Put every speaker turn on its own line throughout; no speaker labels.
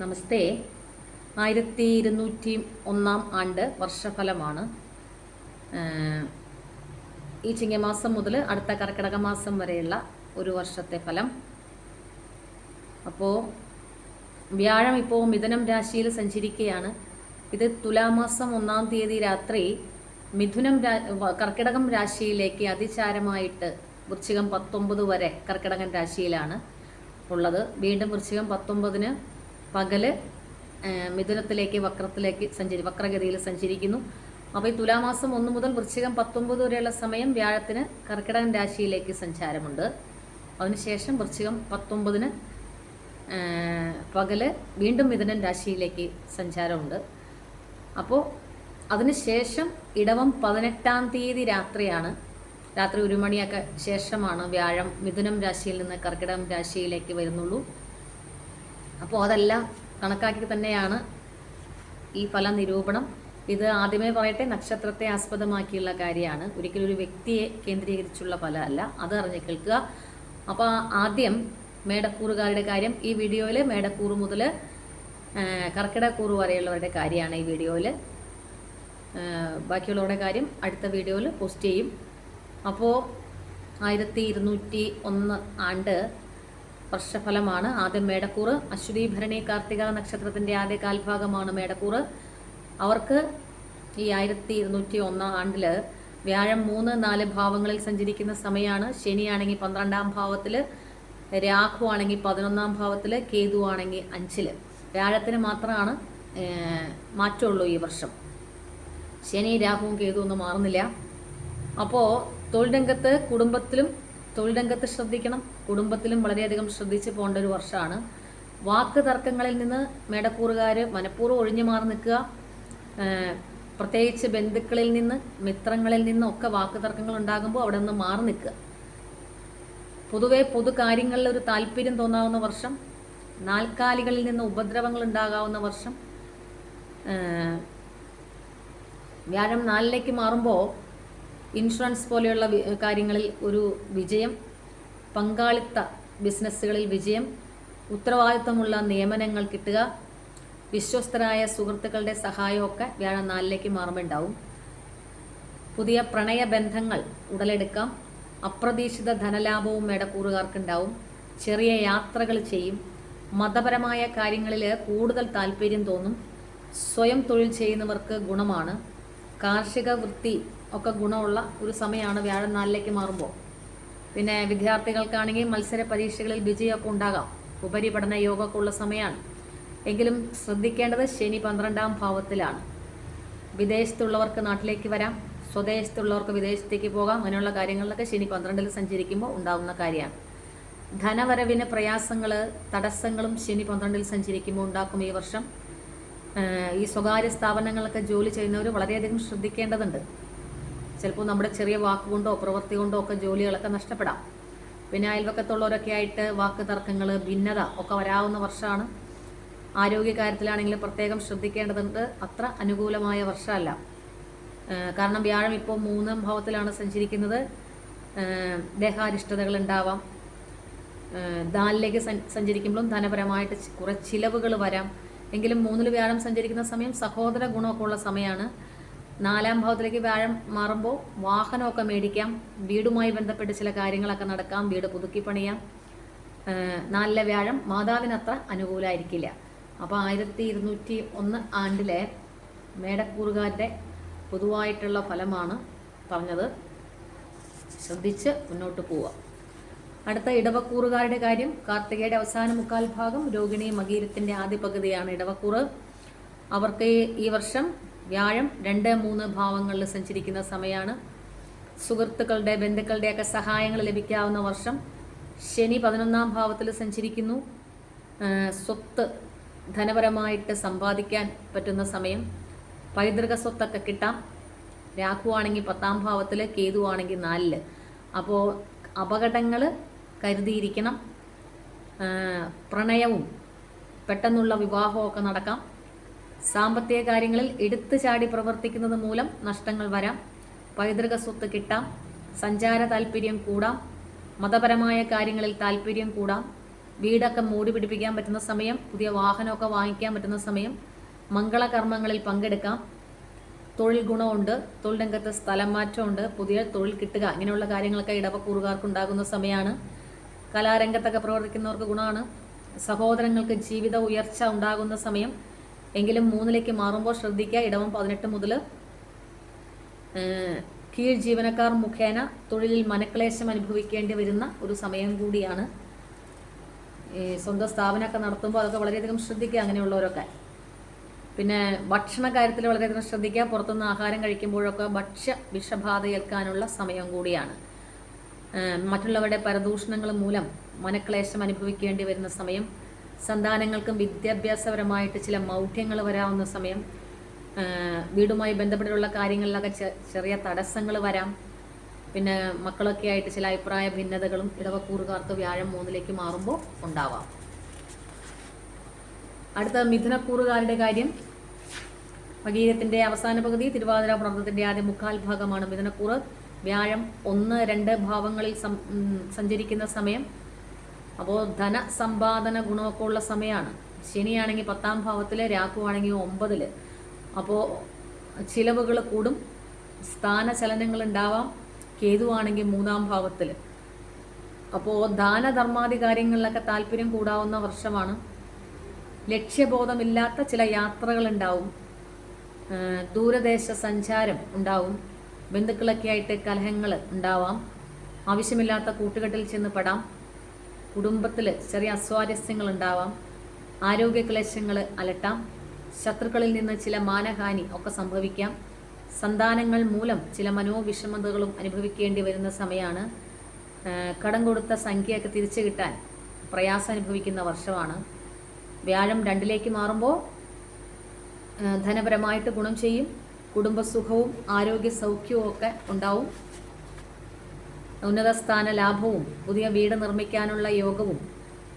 നമസ്തേ. 1201 ആണ്ട് വർഷഫലമാണ്. ഈ ചിങ്ങമാസം മുതൽ അടുത്ത കർക്കിടക മാസം വരെയുള്ള ഒരു വർഷത്തെ ഫലം. അപ്പോൾ വ്യാഴം ഇപ്പോൾ മിഥുനം രാശിയിൽ സഞ്ചരിക്കുകയാണ്. ഇത് തുലാമാസം 1-ാം തീയതി രാത്രി കർക്കിടകം രാശിയിലേക്ക് അതിചാരമായിട്ട് വൃശ്ചികം 19 വരെ കർക്കിടകൻ രാശിയിലാണ് ഉള്ളത്. വീണ്ടും വൃശ്ചികം 19-ന് പകല് മിഥുനത്തിലേക്ക് വക്രഗതിയിൽ സഞ്ചരിക്കുന്നു. അപ്പോൾ ഈ തുലാമാസം 1 മുതൽ വൃശ്ചികം 19 വരെയുള്ള സമയം വ്യാഴത്തിന് കർക്കിടകൻ രാശിയിലേക്ക് സഞ്ചാരമുണ്ട്. അതിനുശേഷം വൃശ്ചികം 19-ന് പകല് വീണ്ടും മിഥുനൻ രാശിയിലേക്ക് സഞ്ചാരമുണ്ട്. അപ്പോൾ അതിനുശേഷം ഇടവം 18-ാം തീയതി രാത്രി 1 മണിയൊക്കെ ശേഷമാണ് വ്യാഴം മിഥുനം രാശിയിൽ നിന്ന് കർക്കിടകം രാശിയിലേക്ക് വരുന്നുള്ളൂ. അപ്പോൾ അതെല്ലാം കണക്കാക്കി തന്നെയാണ് ഈ ഫല നിരൂപണം. ഇത് ആദ്യമേ പറയട്ടെ, നക്ഷത്രത്തെ ആസ്പദമാക്കിയുള്ള കാര്യമാണ്, ഒരിക്കലും ഒരു വ്യക്തിയെ കേന്ദ്രീകരിച്ചുള്ള ഫലമല്ല. അത് അറിഞ്ഞ് കേൾക്കുക. അപ്പോൾ ആദ്യം മേടക്കൂറുകാരുടെ കാര്യം. ഈ വീഡിയോയിൽ മേടക്കൂറ് മുതൽ കർക്കിടക്കൂറ് വരെയുള്ളവരുടെ കാര്യമാണ് ഈ വീഡിയോയിൽ. ബാക്കിയുള്ളവരുടെ കാര്യം അടുത്ത വീഡിയോയിൽ പോസ്റ്റ് ചെയ്യും. അപ്പോൾ 1201 ആണ്ട് വർഷഫലമാണ്. ആദ്യം മേടക്കൂറ്. അശ്വതി ഭരണി കാർത്തിക നക്ഷത്രത്തിൻ്റെ ആദ്യ കാൽഭാഗമാണ് മേടക്കൂറ്. അവർക്ക് ഈ 1201 ആണ്ടിൽ വ്യാഴം 3-4 ഭാവങ്ങളിൽ സഞ്ചരിക്കുന്ന സമയമാണ്. ശനിയാണെങ്കിൽ 12-ാം ഭാവത്തിൽ, രാഹു ആണെങ്കിൽ 11-ാം ഭാവത്തിൽ, കേതു ആണെങ്കിൽ 5-ൽ. വ്യാഴത്തിന് മാത്രമാണ് മാറ്റമുള്ളൂ ഈ വർഷം. ശനി, രാഹുവും കേതു ഒന്നും മാറുന്നില്ല. അപ്പോൾ തൊഴിൽ രംഗത്ത് ശ്രദ്ധിക്കണം. കുടുംബത്തിലും വളരെയധികം ശ്രദ്ധിച്ച് പോകേണ്ട ഒരു വർഷമാണ്. വാക്ക് തർക്കങ്ങളിൽ നിന്ന് മേടക്കൂറുകാർ മനഃപൂർവ്വം ഒഴിഞ്ഞു മാറി നിൽക്കുക. പ്രത്യേകിച്ച് ബന്ധുക്കളിൽ നിന്ന്, മിത്രങ്ങളിൽ നിന്നൊക്കെ വാക്ക് തർക്കങ്ങൾ ഉണ്ടാകുമ്പോൾ അവിടെ നിന്ന് മാറി നിൽക്കുക. പൊതുവെ പൊതു കാര്യങ്ങളിൽ ഒരു താല്പര്യം തോന്നാവുന്ന വർഷം. നാൽക്കാലികളിൽ നിന്ന് ഉപദ്രവങ്ങൾ ഉണ്ടാകാവുന്ന വർഷം. വ്യാഴം 4-ലേക്ക് മാറുമ്പോൾ ഇൻഷുറൻസ് പോലെയുള്ള കാര്യങ്ങളിൽ ഒരു വിജയം, പങ്കാളിത്ത ബിസിനസ്സുകളിൽ വിജയം, ഉത്തരവാദിത്വമുള്ള നിയമനങ്ങൾ കിട്ടുക, വിശ്വസ്തരായ സുഹൃത്തുക്കളുടെ സഹായമൊക്കെ വ്യാഴം 4-ലേക്ക് മാറുമ്പോൾ ഉണ്ടാവും. പുതിയ പ്രണയബന്ധങ്ങൾ ഉടലെടുക്കാം. അപ്രതീക്ഷിത ധനലാഭവും മേടക്കൂറുകാർക്കുണ്ടാവും. ചെറിയ യാത്രകൾ ചെയ്യും. മതപരമായ കാര്യങ്ങളിൽ കൂടുതൽ താല്പര്യം തോന്നും. സ്വയം തൊഴിൽ ചെയ്യുന്നവർക്ക് ഗുണമാണ്. കാർഷിക വൃത്തി ഒക്കെ ഗുണമുള്ള ഒരു സമയമാണ് വ്യാഴം 4-ലേക്ക് മാറുമ്പോൾ. പിന്നെ വിദ്യാർത്ഥികൾക്കാണെങ്കിൽ മത്സര പരീക്ഷകളിൽ വിജയമൊക്കെ ഉണ്ടാകാം. ഉപരിപഠന യോഗമൊക്കെ ഉള്ള സമയമാണ്. എങ്കിലും ശ്രദ്ധിക്കേണ്ടത് ശനി 12-ാം ഭാവത്തിലാണ്. വിദേശത്തുള്ളവർക്ക് നാട്ടിലേക്ക് വരാം, സ്വദേശത്തുള്ളവർക്ക് വിദേശത്തേക്ക് പോകാം. അങ്ങനെയുള്ള കാര്യങ്ങളിലൊക്കെ ശനി 12-ൽ സഞ്ചരിക്കുമ്പോൾ ഉണ്ടാകുന്ന കാര്യമാണ്. ധനവരവിന് പ്രയാസങ്ങൾ, തടസ്സങ്ങളും ശനി 12-ൽ സഞ്ചരിക്കുമ്പോൾ ഉണ്ടാക്കും ഈ വർഷം. ഈ സ്വകാര്യ സ്ഥാപനങ്ങളൊക്കെ ജോലി ചെയ്യുന്നവർ വളരെയധികം ശ്രദ്ധിക്കേണ്ടതുണ്ട്. ചിലപ്പോൾ നമ്മുടെ ചെറിയ വാക്കുകൊണ്ടോ പ്രവൃത്തി കൊണ്ടോ ഒക്കെ ജോലികളൊക്കെ നഷ്ടപ്പെടാം. പിന്നെ അയൽവക്കത്തുള്ളവരൊക്കെ ആയിട്ട് വാക്ക് തർക്കങ്ങൾ, ഭിന്നത ഒക്കെ വരാവുന്ന വർഷമാണ്. ആരോഗ്യകാര്യത്തിലാണെങ്കിലും പ്രത്യേകം ശ്രദ്ധിക്കേണ്ടതുണ്ട്. അത്ര അനുകൂലമായ വർഷമല്ല. കാരണം വ്യാഴം ഇപ്പോൾ 3-ാം ഭാവത്തിലാണ് സഞ്ചരിക്കുന്നത്. ദേഹാരിഷ്ടതകൾ ഉണ്ടാവാം. 4-ലേക്ക് സഞ്ചരിക്കുമ്പോഴും ധനപരമായിട്ട് കുറേ ചിലവുകൾ വരാം. എങ്കിലും 3-ൽ വ്യാഴം സഞ്ചരിക്കുന്ന സമയം സഹോദര ഗുണമൊക്കെ ഉള്ള സമയമാണ്. 4-ാം ഭാവത്തിലേക്ക് വ്യാഴം മാറുമ്പോൾ വാഹനമൊക്കെ മേടിക്കാം. വീടുമായി ബന്ധപ്പെട്ട് ചില കാര്യങ്ങളൊക്കെ നടക്കാം. വീട് പുതുക്കി പണിയാം. 4-ലെ വ്യാഴം മാതാവിനത്ര അനുകൂലമായിരിക്കില്ല. അപ്പോൾ 1201 ആണ്ടിലെ മേടക്കൂറുകാരുടെ പൊതുവായിട്ടുള്ള ഫലമാണ് പറഞ്ഞത്. ശ്രദ്ധിച്ച് മുന്നോട്ട് പോവുക. അടുത്ത ഇടവക്കൂറുകാരുടെ കാര്യം. കാർത്തികയുടെ അവസാന 1/4 ഭാഗം, രോഹിണി മകീരത്തിൻ്റെ ആദ്യ പകുതിയാണ് ഇടവക്കൂറ്. അവർക്ക് ഈ വർഷം വ്യാഴം 2-3 ഭാവങ്ങളിൽ സഞ്ചരിക്കുന്ന സമയമാണ്. സുഹൃത്തുക്കളുടെ, ബന്ധുക്കളുടെയൊക്കെ സഹായങ്ങൾ ലഭിക്കാവുന്ന വർഷം. ശനി 11-ാം ഭാവത്തിൽ സഞ്ചരിക്കുന്നു. സ്വത്ത് ധനപരമായിട്ട് സമ്പാദിക്കാൻ പറ്റുന്ന സമയം. പൈതൃക സ്വത്തൊക്കെ കിട്ടാം. രാഹു ആണെങ്കിൽ 10-ാം ഭാവത്തിൽ, കേതു ആണെങ്കിൽ 4-ൽ. അപ്പോൾ അപകടങ്ങൾ കരുതിയിരിക്കണം. പ്രണയവും പെട്ടെന്നുള്ള വിവാഹമൊക്കെ നടക്കാം. സാമ്പത്തിക കാര്യങ്ങളിൽ എടുത്തു ചാടി പ്രവർത്തിക്കുന്നത് മൂലം നഷ്ടങ്ങൾ വരാം. പൈതൃക സ്വത്ത് കിട്ടാം. സഞ്ചാര താല്പര്യം കൂടാം. മതപരമായ കാര്യങ്ങളിൽ താല്പര്യം കൂടാം. വീടൊക്കെ മൂടി പിടിപ്പിക്കാൻ പറ്റുന്ന സമയം, പുതിയ വാഹനമൊക്കെ വാങ്ങിക്കാൻ പറ്റുന്ന സമയം, മംഗളകർമ്മങ്ങളിൽ പങ്കെടുക്കാം, തൊഴിൽ ഗുണമുണ്ട്, തൊഴിൽ രംഗത്ത് സ്ഥലം മാറ്റമുണ്ട്, പുതിയ തൊഴിൽ കിട്ടുക, ഇങ്ങനെയുള്ള കാര്യങ്ങളൊക്കെ ഇടവക്കൂറുകാർക്ക് ഉണ്ടാകുന്ന സമയമാണ്. കലാരംഗത്തൊക്കെ പ്രവർത്തിക്കുന്നവർക്ക് ഗുണമാണ്. സഹോദരങ്ങൾക്ക് ജീവിത ഉയർച്ച ഉണ്ടാകുന്ന സമയം. എങ്കിലും 3ലേക്ക് മാറുമ്പോൾ ശ്രദ്ധിക്കുക. ഇടവം 18 മുതൽ കീഴ് ജീവനക്കാർ മുഖേന തൊഴിലിൽ മനക്ലേശം അനുഭവിക്കേണ്ടി വരുന്ന ഒരു സമയം കൂടിയാണ്. സ്വന്തം സ്ഥാപനമൊക്കെ നടത്തുമ്പോൾ അതൊക്കെ വളരെയധികം ശ്രദ്ധിക്കുക അങ്ങനെയുള്ളവരൊക്കെ. പിന്നെ ഭക്ഷണ കാര്യത്തിൽ വളരെയധികം ശ്രദ്ധിക്കുക. പുറത്തുനിന്ന് ആഹാരം കഴിക്കുമ്പോഴൊക്കെ ഭക്ഷ്യ വിഷബാധ ഏൽക്കാനുള്ള സമയം കൂടിയാണ്. മറ്റുള്ളവരുടെ പരദൂഷണങ്ങൾ മൂലം മനക്ലേശം അനുഭവിക്കേണ്ടി വരുന്ന സമയം. സന്താനങ്ങൾക്കും വിദ്യാഭ്യാസപരമായിട്ട് ചില മൗഢ്യങ്ങൾ വരാവുന്ന സമയം. വീടുമായി ബന്ധപ്പെട്ടുള്ള കാര്യങ്ങളിലൊക്കെ ചെറിയ തടസ്സങ്ങൾ വരാം. പിന്നെ മക്കളൊക്കെ ആയിട്ട് ചില അഭിപ്രായ ഭിന്നതകളും ഇടവക്കൂറുകാർക്ക് വ്യാഴം 3ലേക്ക് മാറുമ്പോൾ ഉണ്ടാവാം. അടുത്ത മിഥുനക്കൂറുകാരുടെ കാര്യം. മകീരത്തിൻ്റെ അവസാന പകുതി, തിരുവാതിര വ്രതത്തിൻ്റെ ആദ്യ 1/4 ഭാഗമാണ് മിഥുനക്കൂറ്. വ്യാഴം 1, 2 ഭാവങ്ങളിൽ സഞ്ചരിക്കുന്ന സമയം. അപ്പോൾ ധനസമ്പാദന ഗുണമൊക്കെ ഉള്ള സമയമാണ്. ശനിയാണെങ്കിൽ 10ാം ഭാവത്തിൽ, രാഹുവാണെങ്കിൽ 9ൽ. അപ്പോൾ ചിലവുകൾ കൂടും, സ്ഥാനചലനങ്ങൾ ഉണ്ടാവാം. കേതുവാണെങ്കിൽ 3ാം ഭാവത്തിൽ. അപ്പോൾ ദാനധർമാദി കാര്യങ്ങളിലൊക്കെ താല്പര്യം കൂടാവുന്ന വർഷമാണ്. ലക്ഷ്യബോധമില്ലാത്ത ചില യാത്രകൾ ഉണ്ടാവും. ദൂരദേശ സഞ്ചാരം ഉണ്ടാവും. ബന്ധുക്കളൊക്കെ ആയിട്ട് കലഹങ്ങൾ ഉണ്ടാവാം. ആവശ്യമില്ലാത്ത കൂട്ടുകെട്ടിൽ ചെന്ന് പെടാം. കുടുംബത്തിൽ ചെറിയ അസ്വാരസ്യങ്ങൾ ഉണ്ടാവാം. ആരോഗ്യ ക്ലേശങ്ങൾ അലട്ടാം. ശത്രുക്കളിൽ നിന്ന് ചില മാനഹാനി ഒക്കെ സംഭവിക്കാം. സന്താനങ്ങൾ മൂലം ചില മനോവിഷമതകളും അനുഭവിക്കേണ്ടി വരുന്ന സമയമാണ്. കടം കൊടുത്ത സംഖ്യയൊക്കെ തിരിച്ചു കിട്ടാൻ പ്രയാസം അനുഭവിക്കുന്ന വർഷമാണ്. വ്യാഴം 2ലേക്ക് മാറുമ്പോൾ ധനപരമായിട്ട് ഗുണം ചെയ്യും. കുടുംബസുഖവും ആരോഗ്യ സൗഖ്യവും ഒക്കെ ഉണ്ടാവും. ഉന്നത സ്ഥാന ലാഭവും പുതിയ വീട് നിർമ്മിക്കാനുള്ള യോഗവും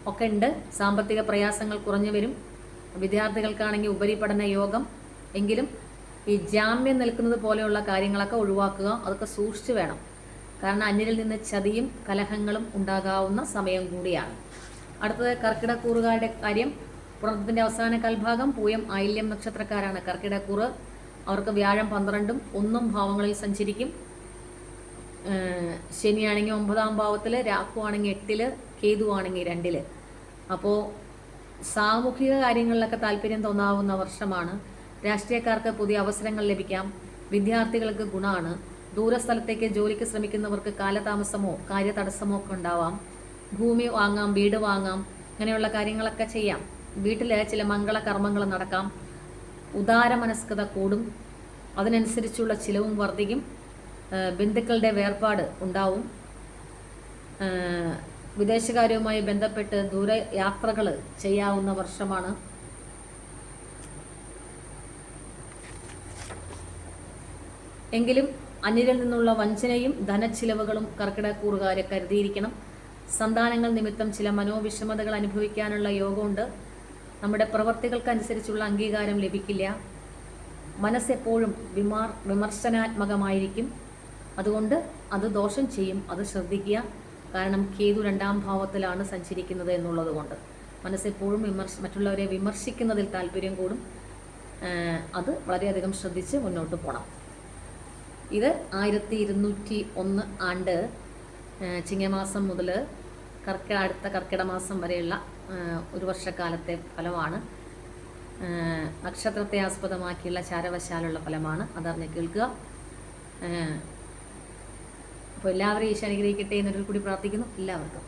ഒക്കെ ഉണ്ട്. സാമ്പത്തിക പ്രയാസങ്ങൾ കുറഞ്ഞു വരും. വിദ്യാർത്ഥികൾക്കാണെങ്കിൽ ഉപരിപഠന യോഗം. എങ്കിലും ഈ ജാമ്യം നിൽക്കുന്നത് പോലെയുള്ള കാര്യങ്ങളൊക്കെ ഒഴിവാക്കുക. അതൊക്കെ സൂക്ഷിച്ചു വേണം. കാരണം അന്യരിൽ നിന്ന് ചതിയും കലഹങ്ങളും ഉണ്ടാകാവുന്ന സമയം കൂടിയാണ്. അടുത്തത് കർക്കിടക്കൂറുകാരുടെ കാര്യം. വ്രതത്തിൻ്റെ അവസാന കാൽഭാഗം. പൂയം ആയില്യം നക്ഷത്രക്കാരാണ് കർക്കിടക്കൂറ്. അവർക്ക് വ്യാഴം 12ഉം 1ഉം ഭാവങ്ങളിൽ സഞ്ചരിക്കും. ശനിയാണെങ്കിൽ 9ാം ഭാവത്തിൽ, രാഹുവാണെങ്കിൽ 8ൽ, കേതുവാണെങ്കിൽ 2ൽ. അപ്പോൾ സാമൂഹിക കാര്യങ്ങളിലൊക്കെ താല്പര്യം തോന്നാവുന്ന വർഷമാണ്. രാഷ്ട്രീയക്കാർക്ക് പുതിയ അവസരങ്ങൾ ലഭിക്കാം. വിദ്യാർത്ഥികൾക്ക് ഗുണമാണ്. ദൂരസ്ഥലത്തേക്ക് ജോലിക്ക് ശ്രമിക്കുന്നവർക്ക് കാലതാമസമോ കാര്യതടസ്സമോ ഒക്കെ ഉണ്ടാവാം. ഭൂമി വാങ്ങാം, വീട് വാങ്ങാം, അങ്ങനെയുള്ള കാര്യങ്ങളൊക്കെ ചെയ്യാം. വീട്ടിൽ ചില മംഗളകർമ്മങ്ങൾ നടക്കാം. ഉദാരമനസ്കത കൂടും. അതിനനുസരിച്ചുള്ള ചിലവും വർദ്ധിക്കും. ബന്ധുക്കളുടെ വേർപാട് ഉണ്ടാവും. വിദേശകാര്യവുമായി ബന്ധപ്പെട്ട് ദൂരയാത്രകൾ ചെയ്യാവുന്ന വർഷമാണ്. എങ്കിലും അന്യരിൽ നിന്നുള്ള വഞ്ചനയും ധനച്ചിലവുകളും കർക്കിടക്കൂറുകാരെ കരുതിയിരിക്കണം. സന്താനങ്ങൾ നിമിത്തം ചില മനോവിഷമതകൾ അനുഭവിക്കാനുള്ള യോഗമുണ്ട്. നമ്മുടെ പ്രവൃത്തികൾക്കനുസരിച്ചുള്ള അംഗീകാരം ലഭിക്കില്ല. മനസ്സെപ്പോഴും വിമർശനാത്മകമായിരിക്കും. അതുകൊണ്ട് അത് ദോഷം ചെയ്യും. അത് ശ്രദ്ധിക്കുക. കാരണം കേതു 2ാം ഭാവത്തിലാണ് സഞ്ചരിക്കുന്നത് എന്നുള്ളത് കൊണ്ട് മനസ്സെപ്പോഴും മറ്റുള്ളവരെ വിമർശിക്കുന്നതിൽ താല്പര്യം കൂടും. അത് വളരെയധികം ശ്രദ്ധിച്ച് മുന്നോട്ട് പോകണം. ഇത് 1201 ആണ്ട് ചിങ്ങമാസം മുതൽ അടുത്ത കർക്കിടക മാസം വരെയുള്ള ഒരു വർഷക്കാലത്തെ ഫലമാണ്. നക്ഷത്രത്തെ ആസ്പദമാക്കിയുള്ള ചാരവശാലുള്ള ഫലമാണ്. അതറിഞ്ഞ് കേൾക്കുക. അപ്പോൾ എല്ലാവരെയും ഈശോ അനുഗ്രഹിക്കട്ടെ എന്നൊരു കൂടി പ്രാർത്ഥിക്കുന്നു. എല്ലാവർക്കും